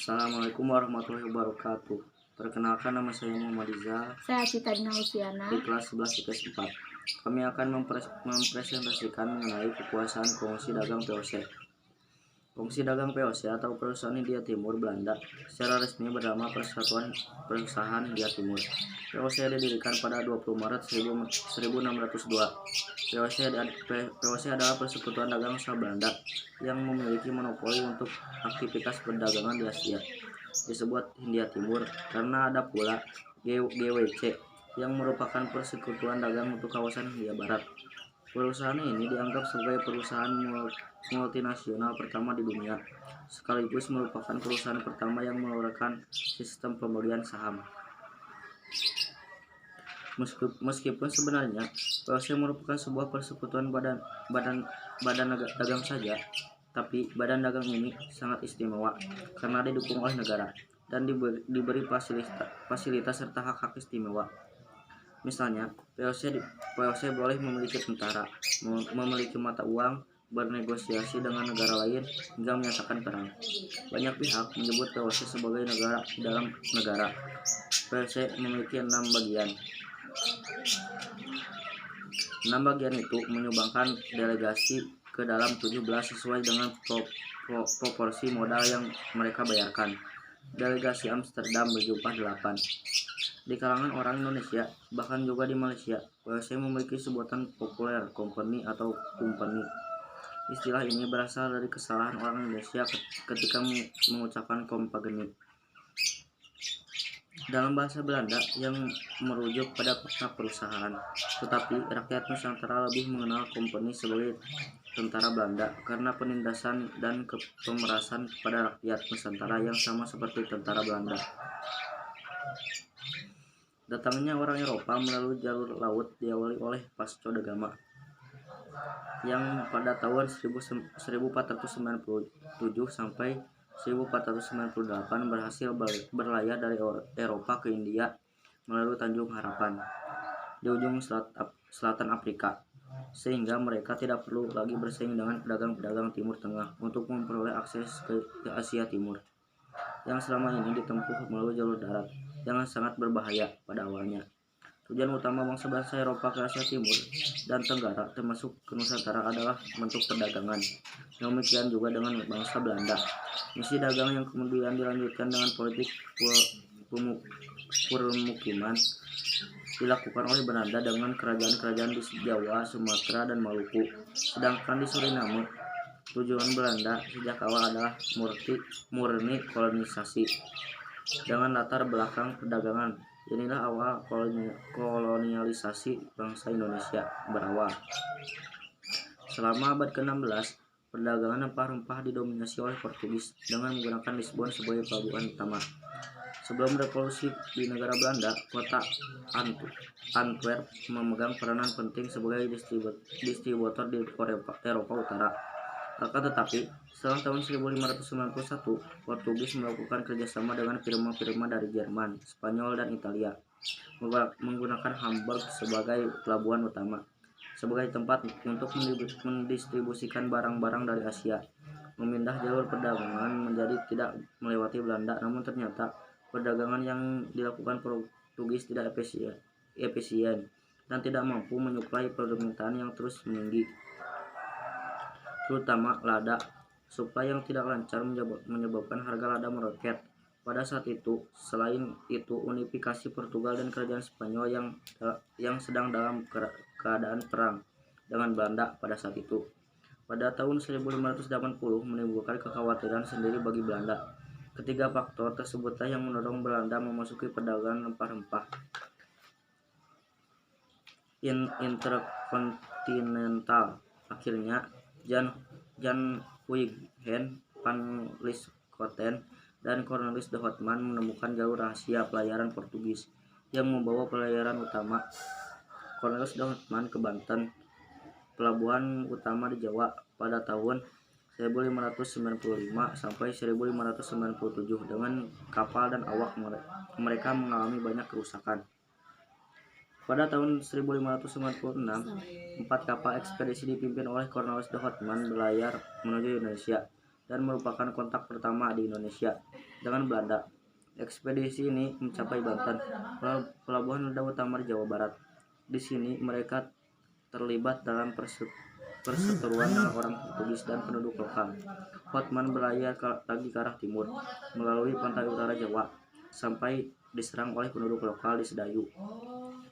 Assalamualaikum warahmatullahi wabarakatuh. Perkenalkan, nama saya Muhammad Rizal Saya Cita Dina Luciana. di kelas 11 IPS 4. Kami akan mempresentasikan mengenai kekuasaan Komisi Dagang VOC. Komisi Dagang VOC atau Perusahaan Hindia Timur Belanda secara resmi bernama Persatuan Perusahaan Hindia Timur. VOC didirikan pada 20 Maret 1602. VOC adalah persekutuan dagang usaha Belanda yang memiliki monopoli untuk aktivitas perdagangan di Asia. Disebut Hindia Timur karena ada pula GWC yang merupakan persekutuan dagang untuk kawasan Hindia Barat. Perusahaan ini dianggap sebagai perusahaan multinasional pertama di dunia, sekaligus merupakan perusahaan pertama yang menerapkan sistem pembelian saham. Meskipun sebenarnya VOC merupakan sebuah persekutuan badan dagang saja, tapi badan dagang ini sangat istimewa karena didukung oleh negara dan diberi fasilitas serta hak-hak istimewa. Misalnya, VOC boleh memiliki tentara, memiliki mata uang, bernegosiasi dengan negara lain, hingga menyatakan perang. Banyak pihak menyebut VOC sebagai negara di dalam negara. VOC memiliki 6 bagian. 6 bagian itu menyumbangkan delegasi ke dalam 17 sesuai dengan proporsi modal yang mereka bayarkan. Delegasi Amsterdam berjumlah 8. Di kalangan orang Indonesia, bahkan juga di Malaysia, VOC memiliki sebutan populer, company atau company. Istilah ini berasal dari kesalahan orang Indonesia ketika mengucapkan compagnie dalam bahasa Belanda yang merujuk pada kata perusahaan. Tetapi rakyat Nusantara lebih mengenal company sebagai tentara Belanda karena penindasan dan pemerasan kepada rakyat Nusantara yang sama seperti tentara Belanda. Datangnya orang Eropa melalui jalur laut diawali oleh Vasco da Gama yang pada tahun 1497 sampai 1498 berhasil berlayar dari Eropa ke India melalui Tanjung Harapan di ujung selatan Afrika, sehingga mereka tidak perlu lagi bersaing dengan pedagang-pedagang Timur Tengah untuk memperoleh akses ke Asia Timur yang selama ini ditempuh melalui jalur darat yang sangat berbahaya pada awalnya. Tujuan utama bangsa-bangsa Eropa ke Asia Timur dan Tenggara termasuk ke Nusantara adalah bentuk perdagangan. Demikian juga dengan bangsa Belanda. Misi dagang yang kemudian dilanjutkan dengan politik permukiman dilakukan oleh Belanda dengan kerajaan-kerajaan di Jawa, Sumatera, dan Maluku. Sedangkan di Suriname, tujuan Belanda sejak awal adalah murni kolonisasi dengan latar belakang perdagangan. Inilah awal kolonialisasi bangsa Indonesia berawal. Selama abad ke-16, perdagangan rempah-rempah didominasi oleh Portugis dengan menggunakan Lisbon sebagai pelabuhan utama. Sebelum revolusi di negara Belanda, kota Antwerp memegang peranan penting sebagai distributor di Eropa Utara. Akan tetapi, setelah tahun 1591, Portugis melakukan kerjasama dengan firma-firma dari Jerman, Spanyol, dan Italia, menggunakan Hamburg sebagai pelabuhan utama, sebagai tempat untuk mendistribusikan barang-barang dari Asia. Memindah jalur perdagangan menjadi tidak melewati Belanda, namun ternyata perdagangan yang dilakukan Portugis tidak efisien dan tidak mampu menyuplai permintaan yang terus meninggi, terutama lada. Suplai yang tidak lancar menyebabkan harga lada meroket pada saat itu. Selain itu, unifikasi Portugal dan kerajaan Spanyol yang sedang dalam keadaan perang dengan Belanda pada saat itu, pada tahun 1580 menimbulkan kekhawatiran sendiri bagi Belanda. Ketiga faktor tersebutlah yang mendorong Belanda memasuki perdagangan rempah-rempah interkontinental. Akhirnya, Jan Huygens van Lieshoten dan Cornelis de Houtman menemukan jalur rahasia pelayaran Portugis yang membawa pelayaran utama. Cornelis de Houtman ke Banten, pelabuhan utama di Jawa, pada tahun 1595 sampai 1597 dengan kapal dan awak mereka mengalami banyak kerusakan. Pada tahun 1596, 4 kapal ekspedisi dipimpin oleh Cornelis de Houtman berlayar menuju Indonesia dan merupakan kontak pertama di Indonesia. dengan Belanda. Ekspedisi ini mencapai Banten, pelabuhan reda utama di Jawa Barat. Di sini mereka terlibat dalam perseteruan dengan orang Portugis dan penduduk lokal. Hotman berlayar lagi ke arah timur, melalui pantai utara Jawa, sampai diserang oleh penduduk lokal di Sedayu.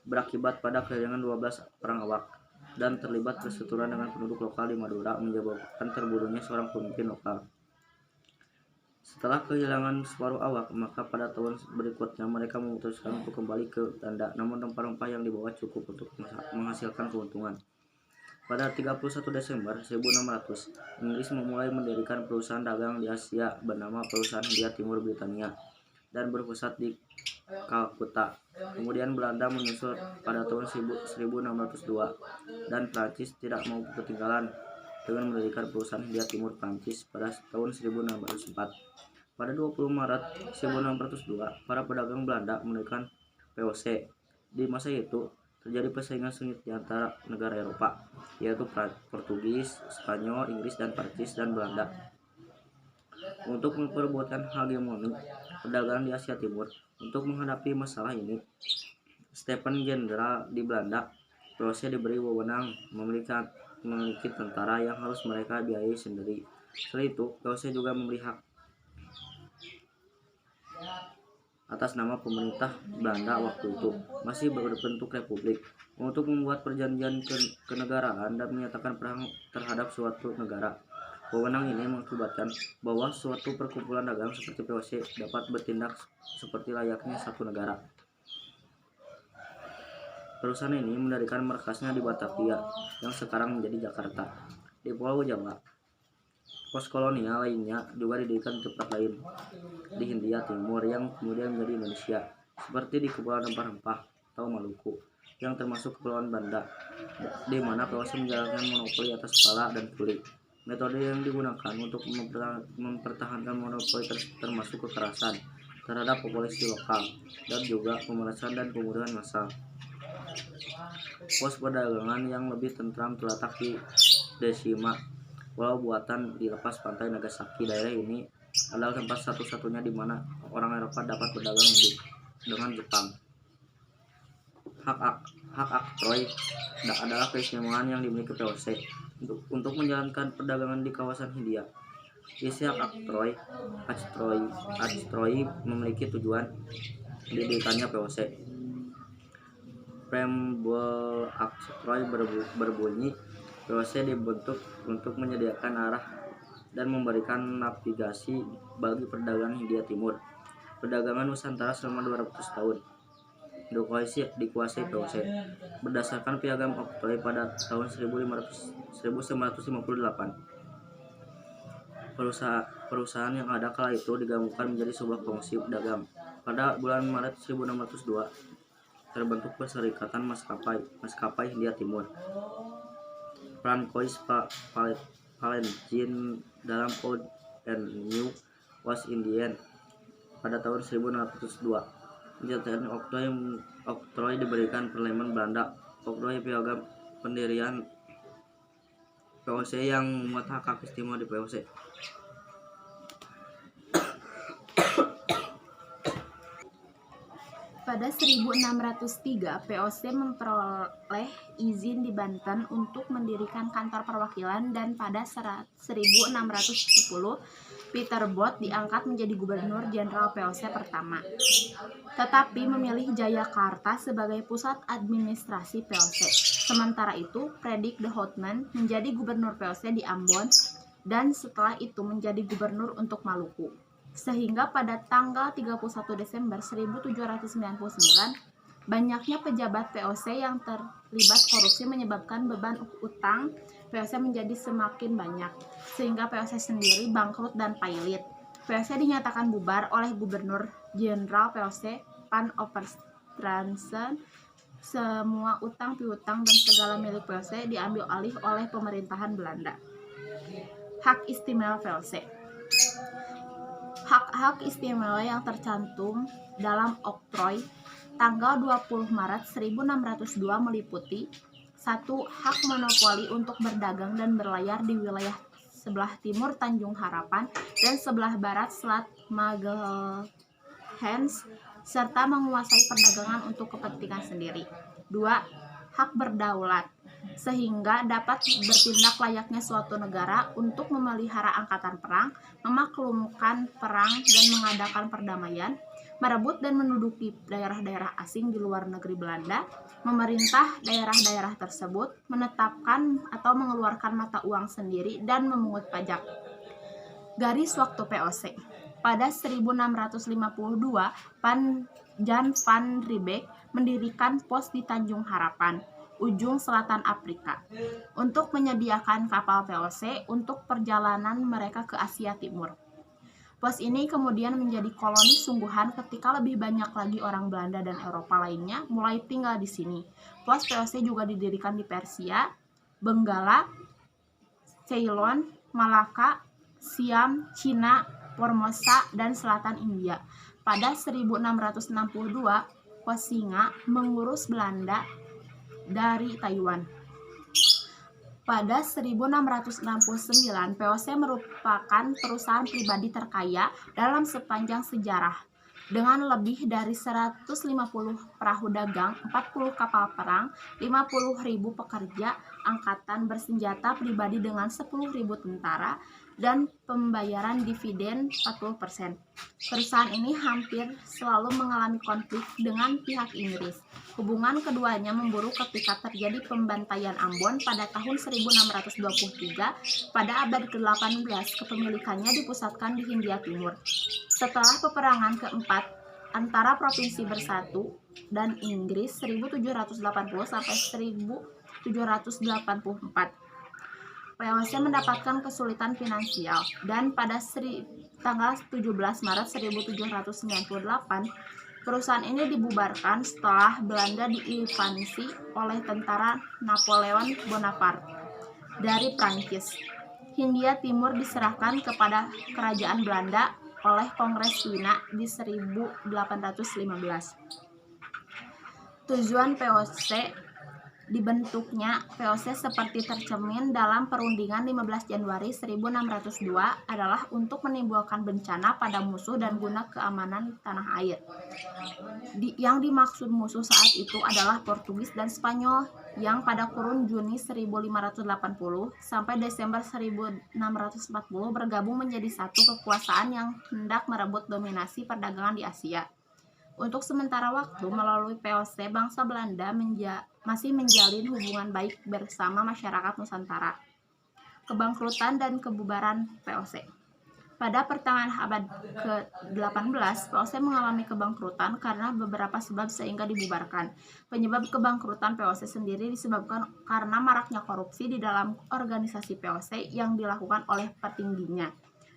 Berakibat pada kehilangan 12 orang awak, dan terlibat perseteruan dengan penduduk lokal di Madura, menyebabkan terbunuhnya seorang pemimpin lokal. Setelah kehilangan separuh awak, maka pada tahun berikutnya mereka memutuskan untuk kembali ke Belanda, namun rempah-rempah yang dibawa cukup untuk menghasilkan keuntungan. Pada 31 Desember 1600, Inggris memulai mendirikan perusahaan dagang di Asia bernama Perusahaan Hindia Timur Britania dan berpusat di Kalkuta. Kemudian Belanda menyusul pada tahun 1602 dan Prancis tidak mau ketinggalan dengan mendirikan perusahaan Hindia Timur Prancis pada tahun 1604. Pada 20 Maret 1602, para pedagang Belanda mendirikan VOC. Di masa itu, terjadi persaingan sengit di antara negara Eropa, yaitu Portugis, Spanyol, Inggris, dan Prancis dan Belanda, untuk memperebutkan hegemoni perdagangan di Asia Timur. Untuk menghadapi masalah ini, Stephen Jenderal di Belanda, VOC diberi wewenang memiliki tentara yang harus mereka biayai sendiri. Selain itu, VOC juga memberi hak atas nama pemerintah Belanda waktu itu, masih berbentuk republik, untuk membuat perjanjian kenegaraan dan menyatakan perang terhadap suatu negara. Wewenang ini mengakibatkan bahwa suatu perkumpulan dagang seperti VOC dapat bertindak seperti layaknya satu negara. Perusahaan ini mendirikan markasnya di Batavia, yang sekarang menjadi Jakarta. Di Pulau Jawa, pos kolonial lainnya juga didirikan di tempat lain di Hindia Timur yang kemudian menjadi Indonesia, seperti di Kepulauan Rempah-Rempah atau Maluku, yang termasuk Kepulauan Banda, di mana VOC menjalankan monopoli atas pala dan kulit. Metode yang digunakan untuk mempertahankan monopoli termasuk kekerasan terhadap populasi lokal dan juga pemerasan dan pembunuhan massal. Pos perdagangan yang lebih tentram terletak di Desima, pulau buatan di lepas pantai Nagasaki. Daerah ini adalah tempat satu-satunya di mana orang Eropa dapat berdagang dengan Jepang. Hak oktroy adalah keistimewaan yang dimiliki VOC untuk menjalankan perdagangan di kawasan Hindia. Isi hak oktroy memiliki tujuan didirikannya VOC. Preambule oktroy berbunyi, VOC dibentuk untuk menyediakan arah dan memberikan navigasi bagi perdagangan Hindia Timur. Perdagangan Nusantara selama 200 tahun dikuasai VOC. Berdasarkan Piagam Oktroy pada tahun 1958, perusahaan yang ada kala itu digabungkan menjadi sebuah kongsi dagang. Pada bulan Maret 1602, terbentuk Perserikatan Maskapai Hindia Timur. Francois Valentine dalam Old and New West Indian pada tahun 1602. Penjatuhan oktroy diberikan Parlemen Belanda. Oktroy Piagam pendirian VOC yang memuat hak istimewa di VOC. Pada 1603, VOC memperoleh izin di Banten untuk mendirikan kantor perwakilan, dan pada 1610, Peter Both diangkat menjadi Gubernur Jenderal VOC pertama, tetapi memilih Jayakarta sebagai pusat administrasi VOC. Sementara itu, Frederick de Houtman menjadi Gubernur VOC di Ambon, dan setelah itu menjadi Gubernur untuk Maluku. Sehingga pada tanggal 31 Desember 1799, banyaknya pejabat VOC yang terlibat korupsi menyebabkan beban utang VOC menjadi semakin banyak, sehingga VOC sendiri bangkrut dan pailit. VOC dinyatakan bubar oleh Gubernur Jenderal VOC Van Overstraeten. Semua utang piutang dan segala milik VOC diambil alih oleh pemerintahan Belanda. Hak istimewa VOC. Hak-hak istimewa yang tercantum dalam oktroy tanggal 20 Maret 1602 meliputi 1. Hak monopoli untuk berdagang dan berlayar di wilayah sebelah timur Tanjung Harapan, dan sebelah barat Selat Magelhaens, serta menguasai perdagangan untuk kepentingan sendiri. 2. Hak berdaulat, sehingga dapat bertindak layaknya suatu negara untuk memelihara angkatan perang, memaklumkan perang dan mengadakan perdamaian, merebut dan menduduki daerah-daerah asing di luar negeri Belanda, memerintah daerah-daerah tersebut, menetapkan atau mengeluarkan mata uang sendiri, dan memungut pajak. Garis waktu POC. Pada 1652, Jan van Riebeeck mendirikan pos di Tanjung Harapan, ujung selatan Afrika, untuk menyediakan kapal POC untuk perjalanan mereka ke Asia Timur. Pos ini kemudian menjadi koloni sungguhan ketika lebih banyak lagi orang Belanda dan Eropa lainnya mulai tinggal di sini. Pos POC juga didirikan di Persia, Benggala, Ceylon, Malaka, Siam, Cina, Formosa, dan selatan India. Pada 1662, Pos Singa mengurus Belanda dari Taiwan. Pada 1669, POC merupakan perusahaan pribadi terkaya dalam sepanjang sejarah, dengan lebih dari 150 perahu dagang, 40 kapal perang, 50.000 pekerja angkatan bersenjata pribadi dengan 10.000 tentara, dan pembayaran dividen 40%. Perusahaan ini hampir selalu mengalami konflik dengan pihak Inggris. Hubungan keduanya memburuk ketika terjadi pembantaian Ambon pada tahun 1623. Pada abad ke-18, kepemilikannya dipusatkan di Hindia Timur. Setelah peperangan keempat antara Provinsi Bersatu dan Inggris 1780 sampai 1784, POC mendapatkan kesulitan finansial, dan pada tanggal 17 Maret 1798, perusahaan ini dibubarkan setelah Belanda diinvasi oleh tentara Napoleon Bonaparte dari Prancis. Hindia Timur diserahkan kepada kerajaan Belanda oleh Kongres Wina di 1815. Tujuan POC dibentuknya POC seperti tercermin dalam perundingan 15 Januari 1602 adalah untuk menimbulkan bencana pada musuh dan guna keamanan tanah air. Yang dimaksud musuh saat itu adalah Portugis dan Spanyol yang pada kurun Juni 1580 sampai Desember 1640 bergabung menjadi satu kekuasaan yang hendak merebut dominasi perdagangan di Asia. Untuk sementara waktu, melalui POC, bangsa Belanda masih menjalin hubungan baik bersama masyarakat Nusantara. Kebangkrutan dan kebubaran POC. Pada pertengahan abad ke-18, POC mengalami kebangkrutan karena beberapa sebab sehingga dibubarkan. Penyebab kebangkrutan POC sendiri disebabkan karena maraknya korupsi di dalam organisasi POC yang dilakukan oleh petingginya.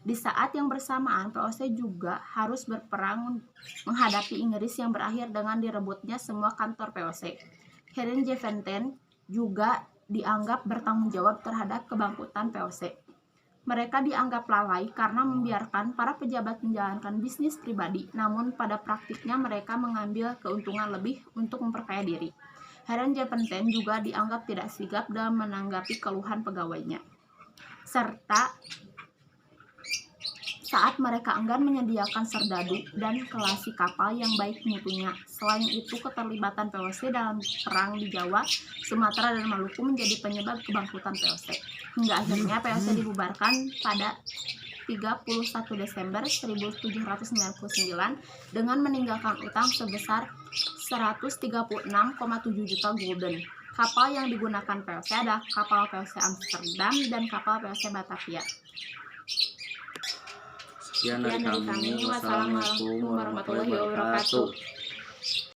Di saat yang bersamaan, POC juga harus berperang menghadapi Inggris yang berakhir dengan direbutnya semua kantor POC. Heren Jefontaine juga dianggap bertanggung jawab terhadap kebangkrutan POC. Mereka dianggap lalai karena membiarkan para pejabat menjalankan bisnis pribadi, namun pada praktiknya mereka mengambil keuntungan lebih untuk memperkaya diri. Heren Jefontaine juga dianggap tidak sigap dalam menanggapi keluhan pegawainya, serta saat mereka enggan menyediakan serdadu dan kelasi kapal yang baik mutunya. Selain itu, keterlibatan POC dalam perang di Jawa, Sumatera, dan Maluku menjadi penyebab kebangkrutan POC. Hingga akhirnya POC dibubarkan pada 31 Desember 1799 dengan meninggalkan utang sebesar 136,7 juta gulden. Kapal yang digunakan POC adalah kapal POC Amsterdam dan kapal POC Batavia. Sekian dari kami. Wassalamualaikum warahmatullahi wabarakatuh.